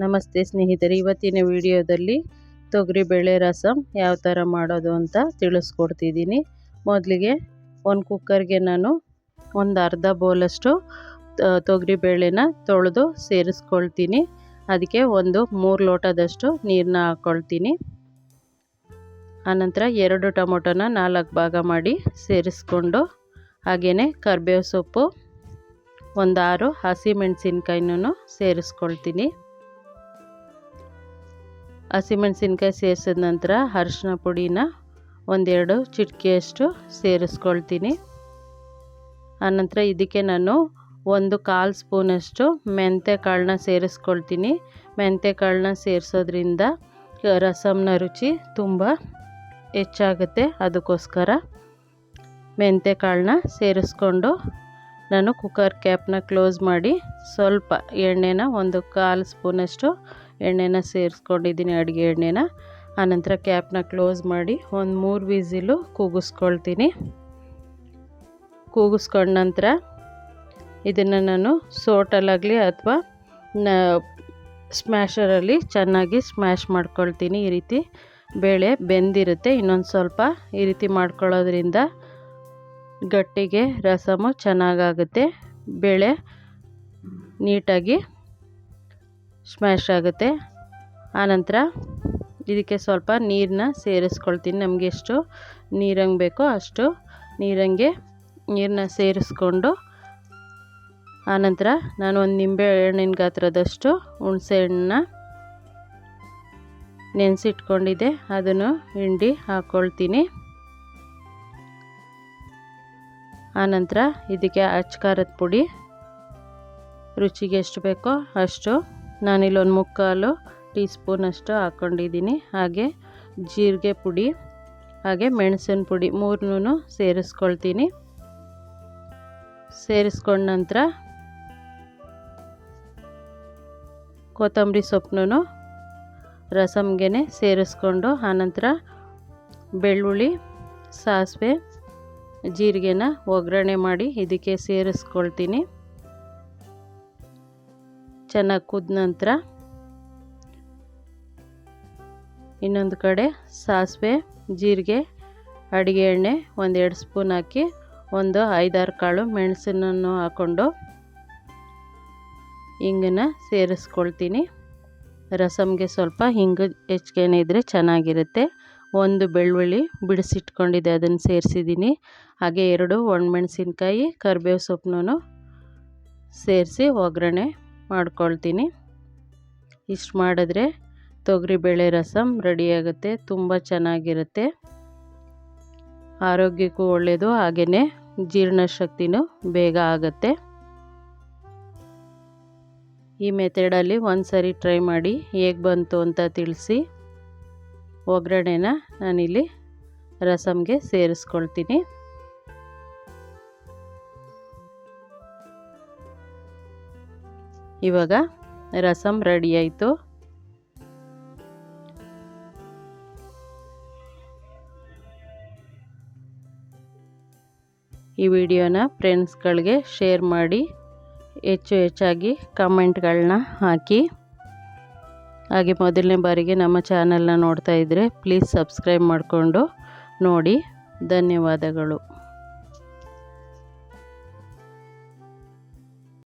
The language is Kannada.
ನಮಸ್ತೆ ಸ್ನೇಹಿತರೆ, ಇವತ್ತಿನ ವಿಡಿಯೋದಲ್ಲಿ ತೊಗರಿಬೇಳೆ ರಸಂ ಯಾವ ಥರ ಮಾಡೋದು ಅಂತ ತಿಳಿಸ್ಕೊಡ್ತಿದ್ದೀನಿ. ಮೊದಲಿಗೆ ಒಂದು ಕುಕ್ಕರ್ಗೆ ನಾನು ಒಂದು ಅರ್ಧ ಬೌಲಷ್ಟು ತೊಗರಿಬೇಳೆನ ತೊಳೆದು ಸೇರಿಸ್ಕೊಳ್ತೀನಿ. ಅದಕ್ಕೆ 3 ಲೋಟದಷ್ಟು ನೀರನ್ನ ಹಾಕ್ಕೊಳ್ತೀನಿ. ಆನಂತರ 2 ಟೊಮೊಟೊನ 4 ಭಾಗ ಮಾಡಿ ಸೇರಿಸ್ಕೊಂಡು, ಹಾಗೆಯೇ ಕರಿಬೇವು ಸೊಪ್ಪು, 6 ಹಸಿಮೆಣಸಿನ್ಕಾಯಿನೂ ಸೇರಿಸ್ಕೊಳ್ತೀನಿ. ಹಸಿಮೆಣಸಿನ್ಕಾಯಿ ಸೇರಿಸಿದ ನಂತರ ಅರಿಶಿನ ಪುಡಿನ 1-2 ಚಿಟಿಕೆಯಷ್ಟು ಸೇರಿಸ್ಕೊಳ್ತೀನಿ. ಆನಂತರ ಇದಕ್ಕೆ ನಾನು 1/4 ಸ್ಪೂನಷ್ಟು ಮೆಂತ್ಯ ಕಾಳನ್ನ ಸೇರಿಸ್ಕೊಳ್ತೀನಿ. ಮೆಂತ್ಯ ಕಾಳನ್ನ ಸೇರಿಸೋದ್ರಿಂದ ರಸಂನ ರುಚಿ ತುಂಬ ಹೆಚ್ಚಾಗುತ್ತೆ. ಅದಕ್ಕೋಸ್ಕರ ಮೆಂತ್ಯ ಕಾಳನ್ನ ಸೇರಿಸ್ಕೊಂಡು ನಾನು ಕುಕ್ಕರ್ ಕ್ಯಾಪ್ನ ಕ್ಲೋಸ್ ಮಾಡಿ ಸ್ವಲ್ಪ ಎಣ್ಣೆನ 1/4 ಸ್ಪೂನಷ್ಟು ಎಣ್ಣೆನ ಸೇರಿಸ್ಕೊಂಡಿದ್ದೀನಿ, ಅಡುಗೆ ಎಣ್ಣೆನ. ಆನಂತರ ಕ್ಯಾಪ್ನ ಕ್ಲೋಸ್ ಮಾಡಿ 3 ವಿಸಿಲು ಕೂಗಿಸ್ಕೊಳ್ತೀನಿ. ಕೂಗಿಸ್ಕೊಂಡ ನಂತರ ಇದನ್ನು ನಾನು ಸೋಟಲ್ಲಾಗಲಿ ಅಥವಾ ಸ್ಮ್ಯಾಶರಲ್ಲಿ ಚೆನ್ನಾಗಿ ಸ್ಮ್ಯಾಶ್ ಮಾಡ್ಕೊಳ್ತೀನಿ. ಈ ರೀತಿ ಬೇಳೆ ಬೆಂದಿರುತ್ತೆ. ಇನ್ನೊಂದು ಸ್ವಲ್ಪ ಈ ರೀತಿ ಮಾಡ್ಕೊಳ್ಳೋದ್ರಿಂದ ಗಟ್ಟಿಗೆ ರಸಮು ಚೆನ್ನಾಗಾಗುತ್ತೆ, ಬೇಳೆ ನೀಟಾಗಿ ಸ್ಮ್ಯಾಶ್ ಆಗುತ್ತೆ. ಆನಂತರ ಇದಕ್ಕೆ ಸ್ವಲ್ಪ ನೀರನ್ನ ಸೇರಿಸ್ಕೊಳ್ತೀನಿ. ನಮಗೆ ಎಷ್ಟು ನೀರಂಗೆ ಬೇಕೋ ಅಷ್ಟು ನೀರನ್ನ ಸೇರಿಸ್ಕೊಂಡು, ಆನಂತರ ನಾನು ಒಂದು ನಿಂಬೆ ಹಣ್ಣಿನ ಗಾತ್ರದಷ್ಟು ಹುಣಸೆ ಹಣ್ಣನ್ನ ನೆನೆಸಿಟ್ಕೊಂಡಿದ್ದೆ, ಅದನ್ನು ಹಿಂಡಿ ಹಾಕ್ಕೊಳ್ತೀನಿ. ಆನಂತರ ಇದಕ್ಕೆ ಅಚ್ಕಾರದ ಪುಡಿ ರುಚಿಗೆ ಎಷ್ಟು ಬೇಕೋ ಅಷ್ಟು, ನಾನಿಲ್ಲಿ 1/4 ಟೀ ಸ್ಪೂನಷ್ಟು ಹಾಕ್ಕೊಂಡಿದ್ದೀನಿ. ಹಾಗೆ ಜೀರಿಗೆ ಪುಡಿ, ಹಾಗೆ ಮೆಣಸಿನ ಪುಡಿ 3ನೂ ಸೇರಿಸ್ಕೊಳ್ತೀನಿ. ಸೇರಿಸ್ಕೊಂಡ ನಂತರ ಕೊತ್ತಂಬರಿ ಸೊಪ್ಪನ್ನು ರಸಮ್ಗೆ ಸೇರಿಸ್ಕೊಂಡು, ಆನಂತರ ಬೆಳ್ಳುಳ್ಳಿ, ಸಾಸಿವೆ, ಜೀರಿಗೆನ ಒಗ್ಗರಣೆ ಮಾಡಿ ಇದಕ್ಕೆ ಸೇರಿಸ್ಕೊಳ್ತೀನಿ. ಚೆನ್ನಾಗಿ ಕುದ ನಂತರ ಇನ್ನೊಂದು ಕಡೆ ಸಾಸಿವೆ, ಜೀರಿಗೆ, ಅಡುಗೆ ಎಣ್ಣೆ 1-2 ಸ್ಪೂನ್ ಹಾಕಿ 5-6 ಕಾಳು ಮೆಣಸನ್ನು ಹಾಕ್ಕೊಂಡು ಹಿಂಗನ್ನ ಸೇರಿಸ್ಕೊಳ್ತೀನಿ. ರಸಮ್ಗೆ ಸ್ವಲ್ಪ ಹಿಂಗು ಹೆಚ್ಚಿಗೆ ಇದ್ದರೆ ಚೆನ್ನಾಗಿರುತ್ತೆ. 1 ಬೆಳ್ಳುಳ್ಳಿ ಬಿಡಿಸಿಟ್ಕೊಂಡಿದ್ದೆ, ಅದನ್ನು ಸೇರಿಸಿದ್ದೀನಿ. ಹಾಗೆ 2 ಒಣಮೆಣಸಿನ್ಕಾಯಿ, ಕರಿಬೇವು ಸೊಪ್ಪನ್ನು ಸೇರಿಸಿ ಒಗ್ಗರಣೆ ಮಾಡ್ಕೊಳ್ತೀನಿ. ಇಷ್ಟು ಮಾಡಿದ್ರೆ ತೊಗರಿಬೇಳೆ ರಸಂ ರೆಡಿಯಾಗುತ್ತೆ. ತುಂಬ ಚೆನ್ನಾಗಿರುತ್ತೆ, ಆರೋಗ್ಯಕ್ಕೂ ಒಳ್ಳೆಯದು, ಹಾಗೆಯೇ ಜೀರ್ಣಶಕ್ತಿನೂ ಬೇಗ ಆಗುತ್ತೆ. ಈ ಮೆಥಡಲ್ಲಿ ಒಂದು ಸರಿ ಟ್ರೈ ಮಾಡಿ, ಹೇಗೆ ಬಂತು ಅಂತ ತಿಳಿಸಿ. ಒಗ್ಗರಣೆನ ನಾನಿಲ್ಲಿ ರಸಮ್ಗೆ ಸೇರಿಸ್ಕೊಳ್ತೀನಿ. ಇವಾಗ ರಸಂ ರೆಡಿ ಆಯಿತು. ಈ ವಿಡಿಯೋನ ಫ್ರೆಂಡ್ಸ್ಗಳಿಗೆ ಶೇರ್ ಮಾಡಿ, ಹೆಚ್ಚಾಗಿ ಕಮೆಂಟ್ಗಳನ್ನ ಹಾಕಿ. ಹಾಗೆ ಮೊದಲನೇ ಬಾರಿಗೆ ನಮ್ಮ ಚಾನಲ್ನ ನೋಡ್ತಾ ಇದ್ದರೆ ಪ್ಲೀಸ್ ಸಬ್ಸ್ಕ್ರೈಬ್ ಮಾಡಿಕೊಂಡು ನೋಡಿ. ಧನ್ಯವಾದಗಳು.